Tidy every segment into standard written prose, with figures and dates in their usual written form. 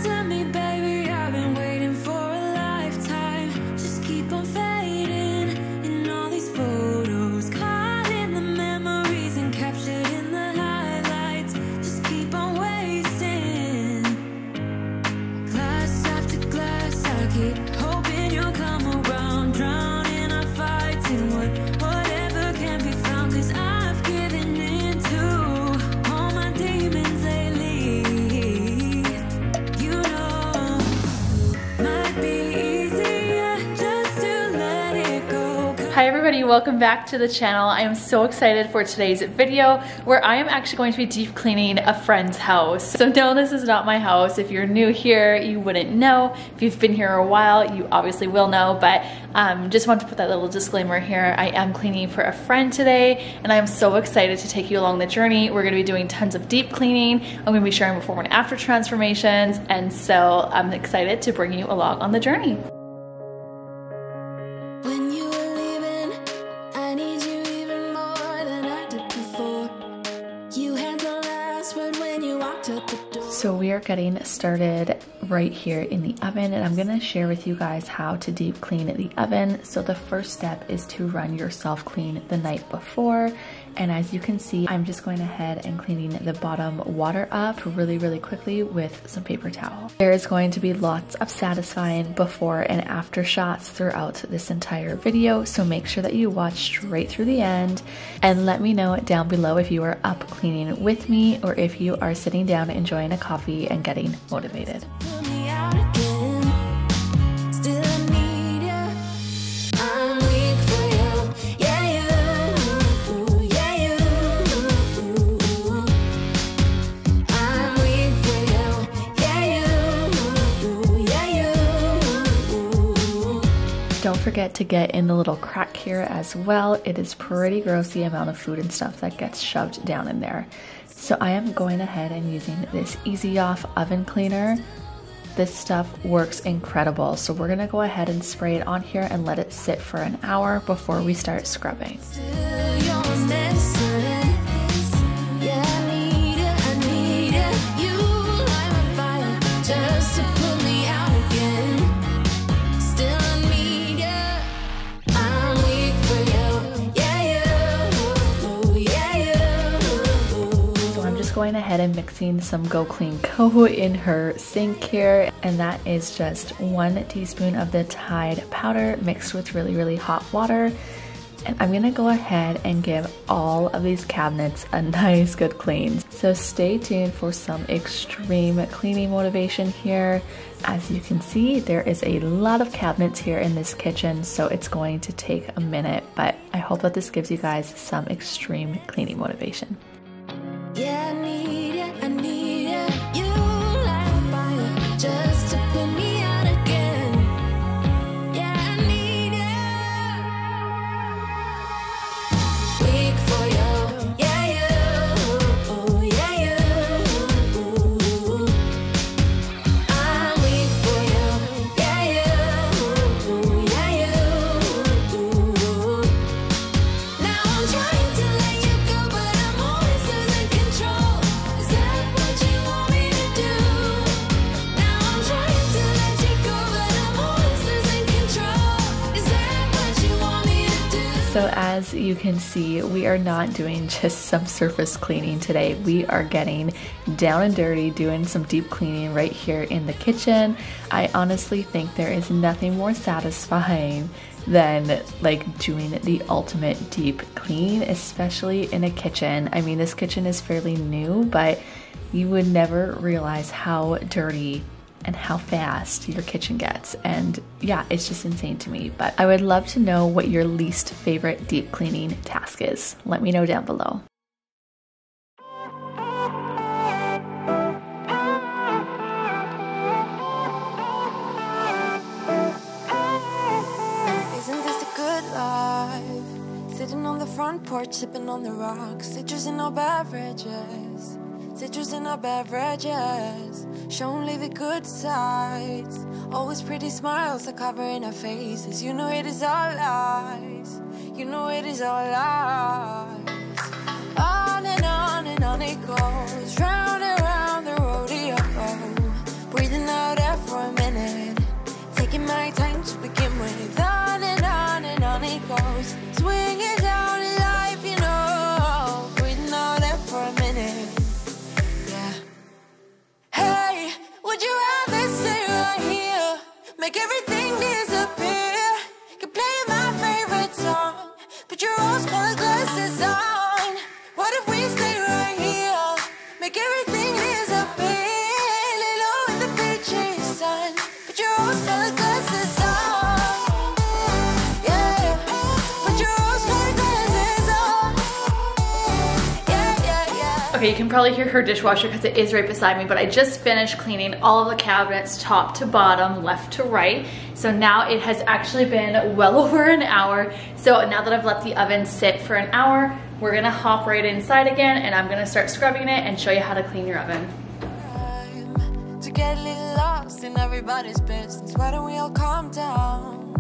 to me, baby, I've been waiting for a lifetime. Just keep on fading in all these photos, caught in the memories and captured in the highlights. Just keep on wasting. Glass after glass, I keep hoping you'll come around, drowning our fights in whatever can be found. 'Cause I've given in to all my demons lately. You know, might be easier just to let it go. Hi everybody, welcome back to the channel. I am so excited for today's video where I am actually going to be deep cleaning a friend's house. So no, this is not my house. If you're new here, you wouldn't know. If you've been here a while, you obviously will know, but just want to put that little disclaimer here. I am cleaning for a friend today and I'm so excited to take you along the journey. We're gonna be doing tons of deep cleaning. I'm gonna be sharing before and after transformations, and so I'm excited to bring you along on the journey. When you were leaving, I need you even more than I did before. You had the last word when you walked out the door. So we are getting started right here in the oven, and I'm gonna share with you guys how to deep clean the oven. So the first step is to run your self clean the night before. And as you can see, I'm just going ahead and cleaning the bottom water up really quickly with some paper towel. There is going to be lots of satisfying before and after shots throughout this entire video, so make sure that you watch straight through the end and let me know down below if you are up cleaning with me or if you are sitting down enjoying a coffee and getting motivated. Put me out again. Still I need ya. I'm weak for you. Yeah, you. Yeah, you. I'm weak for you. Yeah, you. Yeah, you. Don't forget to get in the little crack here as well. It is pretty gross the amount of food and stuff that gets shoved down in there. So I am going ahead and using this Easy Off oven cleaner. This stuff works incredible. So we're gonna go ahead and spray it on here and let it sit for an hour before we start scrubbing. Still you're missing. Yeah, I need it. I need it. You light my fire just to put me out again. Still I need ya. I'm weak for you. Yeah, you. Yeah, you. So I'm just going ahead and mixing some Go Clean Co in her sink here, and that is just 1 teaspoon of the Tide powder mixed with really hot water. And I'm gonna go ahead and give all of these cabinets a nice good clean. So stay tuned for some extreme cleaning motivation here. As you can see, there is a lot of cabinets here in this kitchen, so it's going to take a minute, but I hope that this gives you guys some extreme cleaning motivation. Yeah, I need it. I need it. You light my fire just to put me out again. Yeah, I need it. Weak for you. Yeah, you. Yeah, you. I'm weak for you. Yeah, you. Yeah, you. Now I'm trying to let you go, but I'm always losing control. Is that what you want me to do? Now I'm trying to let you go, but I'm always losing control. Is that what you want me to do? So as you can see, we are not doing just some surface cleaning today. We are getting down and dirty, doing some deep cleaning right here in the kitchen. I honestly think there is nothing more satisfying than like doing the ultimate deep clean, especially in a kitchen. I mean, this kitchen is fairly new, but you would never realize how dirty and how fast your kitchen gets. And yeah, it's just insane to me. But I would love to know what your least favorite deep cleaning task is. Let me know down below. Isn't this a good life? Sitting on the front porch, sipping on the rocks, citrus in our beverages. Citrus in our beverages, show only the good sides. Always pretty smiles are covering our faces. You know it is all lies. You know it is all lies. On and on it goes, round and round the rodeo. Breathing out make everything disappear. Can play my favorite song, put your rose-colored glasses on. What if we stay right here, make everything disappear? Lay low in the beaching sun, put your rose-colored glasses on. Yeah, put your rose-colored glasses on. Yeah, yeah, yeah. Okay, you can probably hear her dishwasher because it is right beside me, but I just finished cleaning all of the cabinets top to bottom, left to right. So now it has actually been well over an hour. So now that I've let the oven sit for an hour, we're gonna hop right inside again and I'm gonna start scrubbing it and show you how to clean your oven. To get a little lost in everybody's business, why don't we all calm down?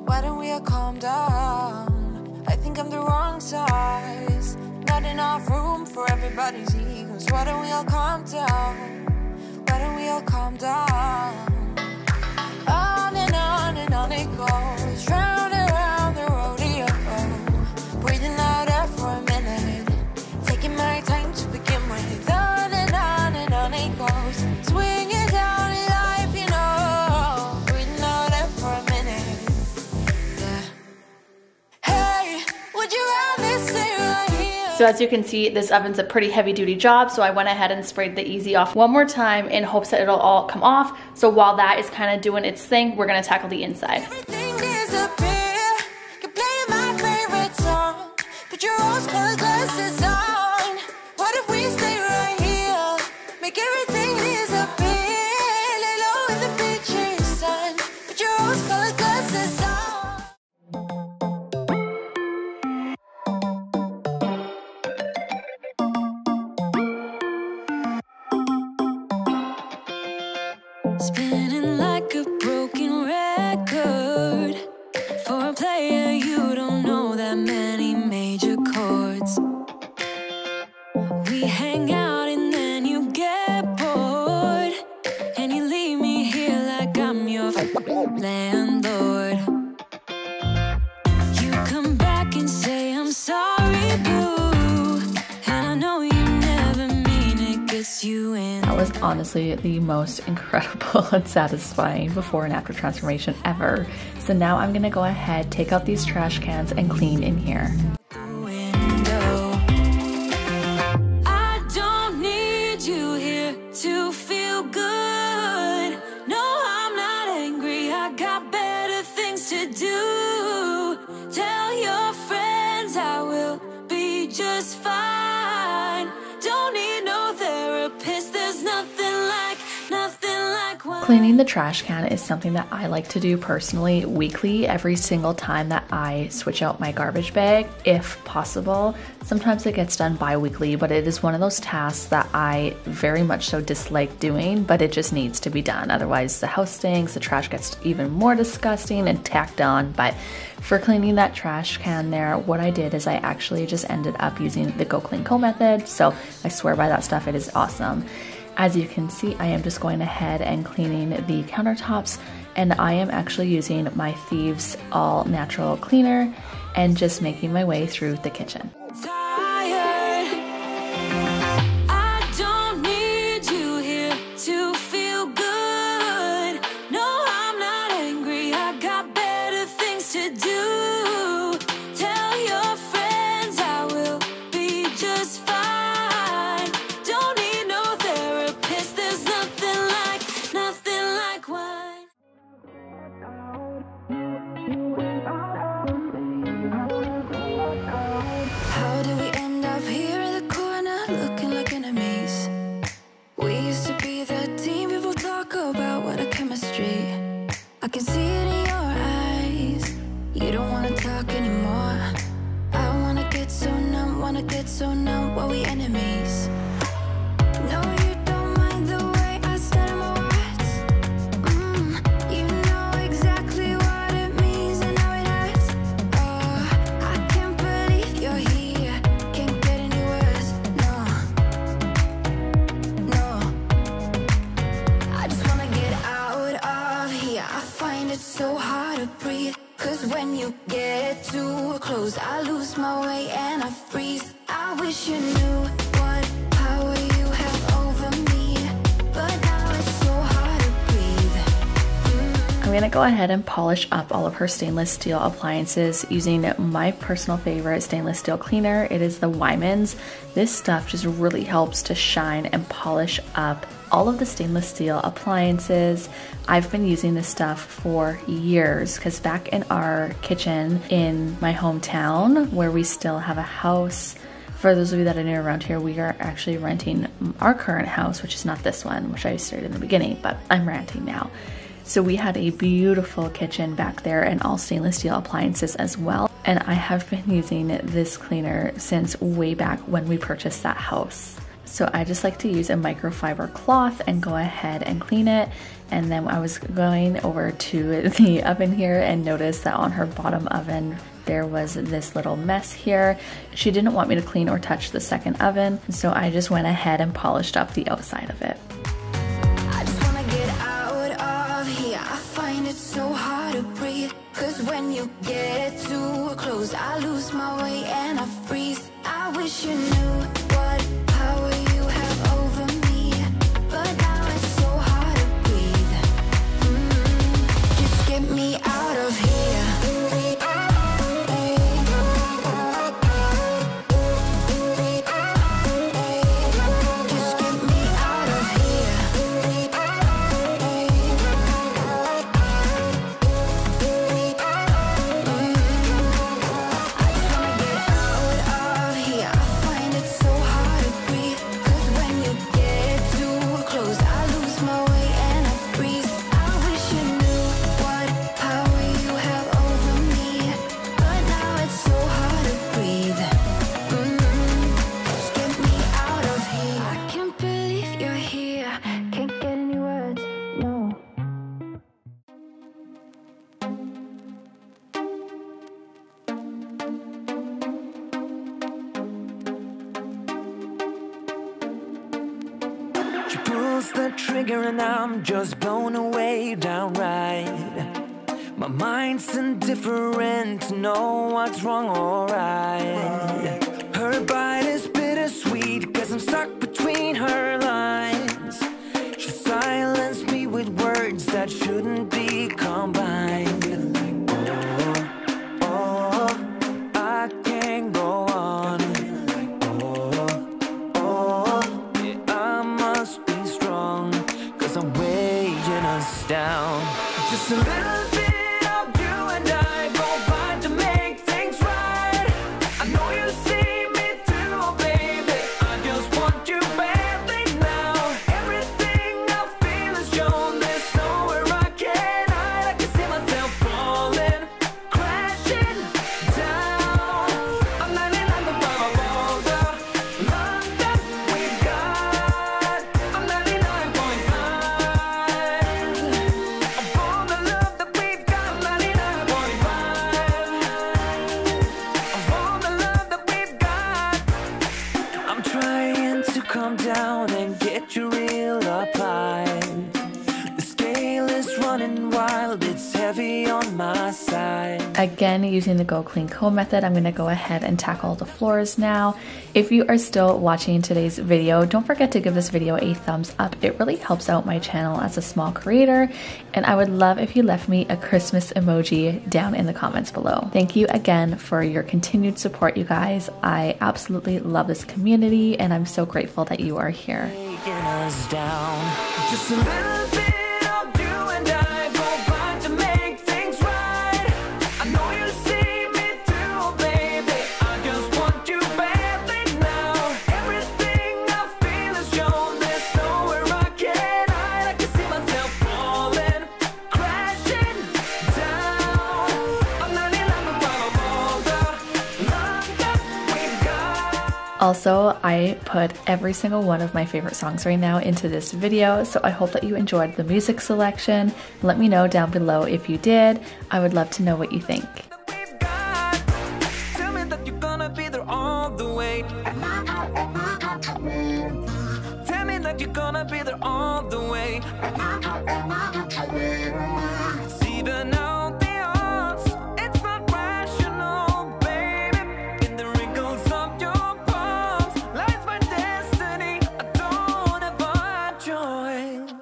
Why don't we all calm down? I think I'm the wrong size, not enough room for everybody's egos. Why don't we all calm down? Why don't we all calm down? On and on it goes, round and round the rodeo. Breathing out air for a minute, taking my time to begin with. On and on it goes, swinging down in life, you know. Breathing out air for a minute, yeah. Hey, would you rather stay right here? So as you can see, this oven's a pretty heavy duty job, so I went ahead and sprayed the Easy off one more time in hopes that it'll all come off. So while that is kind of doing its thing, we're gonna tackle the inside. Everything disappear, can play my favorite song, put your rose-colored glasses on. What if we stay right here, make everything disappear? Lay low in the beaching sun, put your rose-colored glasses on. Spinning like a broken record. For a player, you don't know that many major chords. We hang out and then you get bored, and you leave me here like I'm your landlord. You come back and say I'm sorry, boo, and I know you never mean it, gets you in. That was honestly the most incredible and satisfying before and after transformation ever. So now I'm gonna go ahead, take out these trash cans and clean in here. I don't need you here to feel good. No, I'm not angry, I got better things to do. Tell your friends I will be just fine. Don't need no therapist, there's nothing like one. Cleaning the trash can is something that I like to do personally weekly, every single time that I switch out my garbage bag, if possible. Sometimes it gets done bi-weekly, but it is one of those tasks that I very much so dislike doing, but it just needs to be done. Otherwise the house stinks, the trash gets even more disgusting and tacked on. But for cleaning that trash can there, what I did is I actually just ended up using the Go Clean Co method. So I swear by that stuff, it is awesome. As you can see, I am just going ahead and cleaning the countertops, and I am actually using my Thieves All Natural Cleaner and just making my way through the kitchen. I don't need you here to feel good. No, I'm not angry, I got better things to do. Tell your friends I will be just fine. Don't need no therapist, there's nothing like one. How did we end up here in the corner looking like enemies? We used to be the team people talk about, what a chemistry. I can see it in your eyes. You don't wanna talk anymore. I wanna get so numb while we enemies. No, you don't mind the way I stutter my words. You know exactly what it means and how it hurts. Oh, I can't believe you're here. Can't get any worse. No. I just wanna get out of here. I find it so hard to breathe. 'Cause when you get too close, I lose my way and I freeze. I wish you knew what power you have over me, but now it's so hard to breathe. I gonna go ahead and polish up all of her stainless steel appliances using my personal favorite stainless steel cleaner. It is the Wyman's. This stuff just really helps to shine and polish up all of the stainless steel appliances. I've been using this stuff for years because back in our kitchen in my hometown, where we still have a house, for those of you that are new around here, we are actually renting our current house, which is not this one, which I started in the beginning, but I'm renting now. So we had a beautiful kitchen back there and all stainless steel appliances as well. And I have been using this cleaner since way back when we purchased that house. So I just like to use a microfiber cloth and go ahead and clean it. And then I was going over to the oven here and noticed that on her bottom oven, there was this little mess here. She didn't want me to clean or touch the second oven, so I just went ahead and polished up the outside of it. I just wanna get out of here. I find it so hard to breathe, 'cause when you get too close, I lose my way and I freeze. I wish you knew what power you have over me, but now it's so hard to breathe. Just get me out of here. The trigger and I'm just blown away downright. My mind's indifferent to know what's wrong or right. Her bite is bittersweet 'cause I'm stuck between her lines. She silenced me with words that shouldn't be combined. I can't go on. I'm weighing us down. Just a little bit of you and I combine to make things right. I know you see me too, baby. I just want you badly now. Everything I feel is shown. There's nowhere I can hide. I can see myself falling, crashing down. I'm 99.5 of all the love that we've got. I'm 99.5. Calm down and get your reel up high. The scale is running wild, it's heavy on my side. Again, using the Go Clean comb method, I'm going to go ahead and tackle the floors now. If you are still watching today's video, don't forget to give this video a thumbs up. It really helps out my channel as a small creator, and I would love if you left me a Christmas emoji down in the comments below. Thank you again for your continued support, you guys. I absolutely love this community, and I'm so grateful that you are here. Just a little bit of you and I combine to make things right. I know you see me too, baby. I just want you badly now. Everything I feel is shown. There's nowhere I can hide. I can see myself falling, crashing down. I'm 99.5 of all the love that we've got. Also, I put every single one of my favorite songs right now into this video, so I hope that you enjoyed the music selection. Let me know down below if you did. I would love to know what you think. Tell me that you're gonna be there all the way. Tell me that you're gonna be there all the way. Even out the odds, it's not rational, baby. In the wrinkles of your palms lies my destiny. I don't have a choice.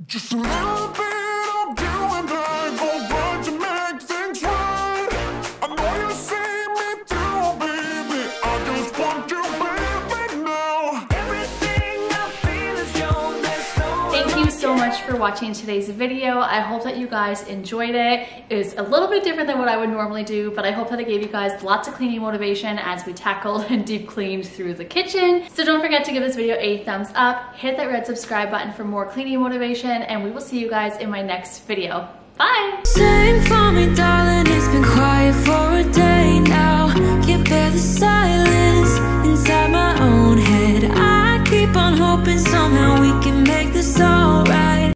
Just a little bit of you and so much for watching today's video. I hope that you guys enjoyed it. It was a little bit different than what I would normally do, but I hope that it gave you guys lots of cleaning motivation as we tackled and deep cleaned through the kitchen. So don't forget to give this video a thumbs up, hit that red subscribe button for more cleaning motivation, and we will see you guys in my next video. Bye! Sing for me, darling, it's been quiet for a day now. Can't bear the silence inside my own head. I keep on hoping somehow